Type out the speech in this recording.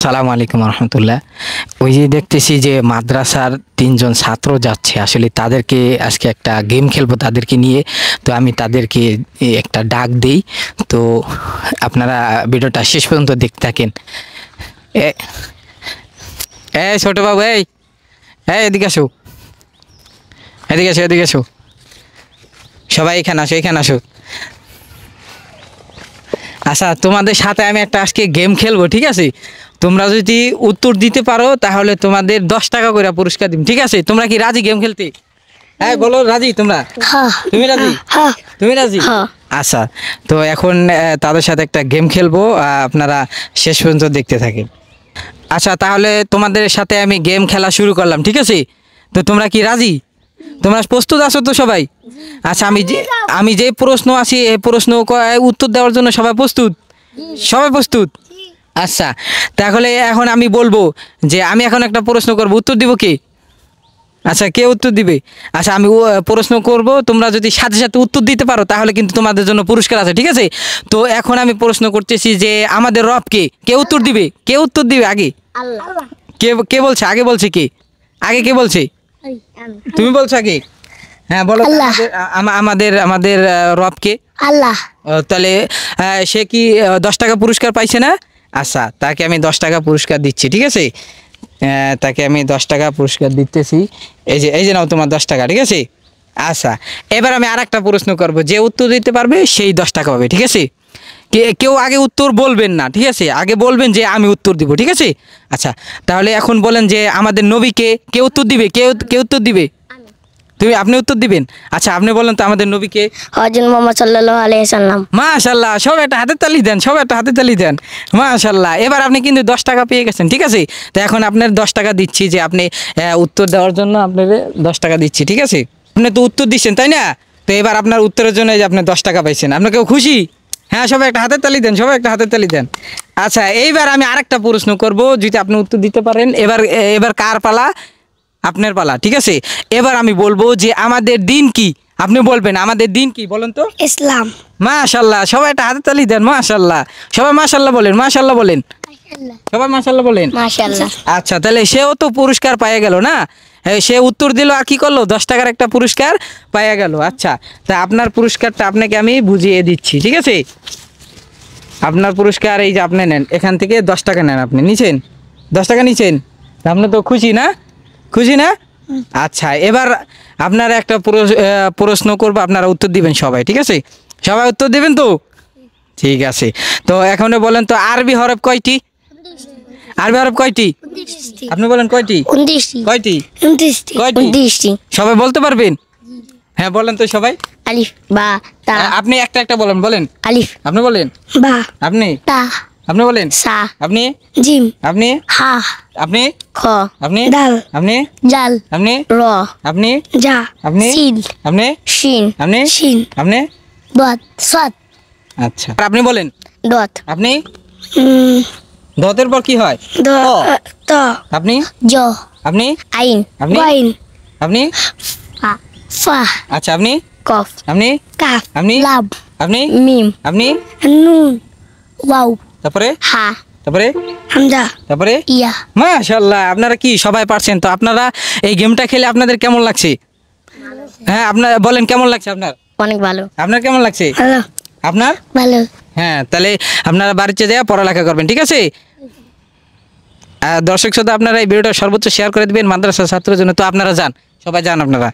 আসসালামু আলাইকুম রহমতুল্লাহ। ওই যে দেখতেছি যে মাদ্রাসার 3জন ছাত্র যাচ্ছে, আসলে তাদেরকে আজকে একটা গেম খেলবো তাদেরকে নিয়ে। তো আমি তাদেরকে একটা ডাক দেই। তো আপনারা ভিডিওটা শেষ পর্যন্ত দেখতে থাকেন। এ এই ছোট বাবু, এই এদিকে আসো, এদিকে আসো, এদিকে আসো, সবাই এখানে আসো, এখানে আসো। আচ্ছা, তোমাদের সাথে আমি একটা আজকে গেম খেলবো, ঠিক আছে? তোমরা যদি উত্তর দিতে পারো তাহলে তোমাদের 10 টাকা করে পুরস্কার দিব, ঠিক আছে? তোমরা কি রাজি গেম খেলতে? হ্যাঁ বলো, রাজি তোমরা? তুমি রাজি? তুমি রাজি? আচ্ছা, তো এখন তাদের সাথে একটা গেম খেলবো, আপনারা শেষ পর্যন্ত দেখতে থাকেন। আচ্ছা, তাহলে তোমাদের সাথে আমি গেম খেলা শুরু করলাম, ঠিক আছে? তো তোমরা কি রাজি? তোমরা প্রস্তুত আছো তো সবাই? আচ্ছা, আমি যে প্রশ্ন আছি এই প্রশ্ন উত্তর দেওয়ার জন্য সবাই প্রস্তুত? সবাই প্রস্তুত? আচ্ছা, তাহলে এখন আমি বলবো যে আমি এখন একটা প্রশ্ন করব, উত্তর দিব কে? আচ্ছা, কে উত্তর দিবে? আচ্ছা, আমি প্রশ্ন করব, তোমরা যদি সাথে সাথে উত্তর দিতে পারো তাহলে কিন্তু তোমাদের জন্য পুরস্কার আছে, ঠিক আছে? তো এখন আমি প্রশ্ন করতেছি যে আমাদের রব কে? কে উত্তর দিবে? কে উত্তর দিবে আগে? আল্লাহ। কে কে বলছে আগে? বলছে কে আগে? কে বলছে? তুমি বলছো আগে? হ্যাঁ বলো। আমাদের আমাদের রব কে? আল্লাহ। তাহলে সে কি 10 টাকা পুরস্কার পাইছে না? আচ্ছা, তাকে আমি 10 টাকা পুরস্কার দিচ্ছি, ঠিক আছে? তাকে আমি 10 টাকা পুরস্কার দিতেছি। এই যে নাও তোমার 10 টাকা, ঠিক আছে? আচ্ছা, এবার আমি আরেকটা প্রশ্ন করব, যে উত্তর দিতে পারবে সেই 10 টাকা পাবে, ঠিক আছে? কেউ আগে উত্তর বলবেন না, ঠিক আছে? আগে বলবেন যে আমি উত্তর দিব, ঠিক আছে? আচ্ছা, তাহলে এখন বলেন যে আমাদের নবীকে কে উত্তর দিবে? কে উত্তর দিবে? আপনি উত্তর দিবেন? আচ্ছা, আপনি বলেন তো আমাদের নবীকে? হযরত মুহাম্মদ সাল্লাল্লাহু আলাইহি ওয়াসাল্লাম। মাশাআল্লাহ, সবাই একটা হাতে তালি দেন, সবাই একটা হাতে তালি দেন। মাশাআল্লাহ, এবার আপনি কিন্তু 10 টাকা পেয়ে গেছেন, ঠিক আছে? তো এখন আপনার 10 টাকা দিচ্ছি, যে আপনি উত্তর দেওয়ার জন্য আপনাদের 10 টাকা দিচ্ছি, ঠিক আছে? আপনি তো উত্তর দিচ্ছেন, তাই না? তো এবার আপনার উত্তরের জন্য যে আপনি 10 টাকা পাইছেন, আপনি কেউ খুশি? হ্যাঁ, সবাই একটা হাতে তালি দেন, সবাই একটা হাতে তালি দেন। আচ্ছা, এইবার আমি আরেকটা প্রশ্ন করব, যদি আপনি উত্তর দিতে পারেন। এবার কার পালা? আপনার পালা, ঠিক আছে? এবার আমি বলবো যে আমাদের দিন কি, আপনি বলবেন আমাদের দিন কি, বলেন তো? ইসলাম। মাশাআল্লাহ, সবাই একটা হাতে তালি দেন। মাশাআল্লাহ, সবাই মাশাআল্লাহ বলেন, মাশাআল্লাহ বলেন, সবাই মাশাআল্লাহ বলেন। মাশাআল্লাহ। আচ্ছা, তাহলে সেও তো পুরস্কার পেয়ে গেল না? সে উত্তর দিল আর কি করলো, 10 টাকার একটা পুরস্কার পেয়ে গেল। আচ্ছা, তা আপনার পুরস্কারটা আপনাকে আমি বুঝিয়ে দিচ্ছি, ঠিক আছে? আপনার পুরস্কার এই যে আপনি নেন, এখান থেকে 10 টাকা নেন, আপনি নিছেন 10 টাকা নিছেন। তা আপনি তো খুশি না? খুশি না? আচ্ছা, এবার আপনারা একটা প্রশ্ন করবো, আপনারা উত্তর দিবেন সবাই, ঠিক আছে? সবাই উত্তর দিবেন তো? ঠিক আছে। তো এখন বলেন তো আরবি হরফ কয়টি? আরবি হরফ কয়টি? আপনি বলেন কয়টি? 29টি। কয়টি? 29টি। কয়টি? 29টি। সবাই বলতে পারবেন? হ্যাঁ বলেন তো সবাই। আলিফ বা তা। আপনি একটা একটা বলেন। আলিফ। আপনি বলেন। বা। আপনি। তা। আপনি বলেন। সা। আপনি। জিম। আপনি। হা। আপনি। খ। আপনি। দাল। আপনি। জাল। আপনি। র। আপনি। জা। আপনি। সিন। আপনি। শিন। আপনি। শিন। আপনি। দত। সাদ। আচ্ছা, আপনি বলেন। দত। আপনি। উম, দতের পর কি হয়? দ। ত। ত। আপনি। জ। আপনি। আইন। আপনি। গাইন। আপনি। ফা। ফা। আচ্ছা, আপনি। কফ। আপনি। কাফ। আপনি। লাম। আপনি। মিম। আপনি। নুন। ওয়াও। তারপরে। হা। তারপরে। হামজা। তারপরে। ইয়া। মাশাআল্লাহ, আপনারা কি সবাই পারছেন? তো আপনারা এই গেমটা খেলে আপনাদের কেমন লাগছে? হ্যাঁ, আপনারা বলেন কেমন লাগছে আপনার? অনেক ভালো। আপনার কেমন লাগছে? ভালো। আপনার? ভালো। হ্যাঁ, তাহলে আপনারা বাড়িতে যেয়ে পড়ালেখা করবেন, ঠিক আছে? দর্শক শ্রোতা, আপনারা এই ভিডিওটা সর্বোচ্চ শেয়ার করে দিবেন মাদ্রাসা ছাত্রদের জন্য। তো আপনারা যান, সবাই যান আপনারা।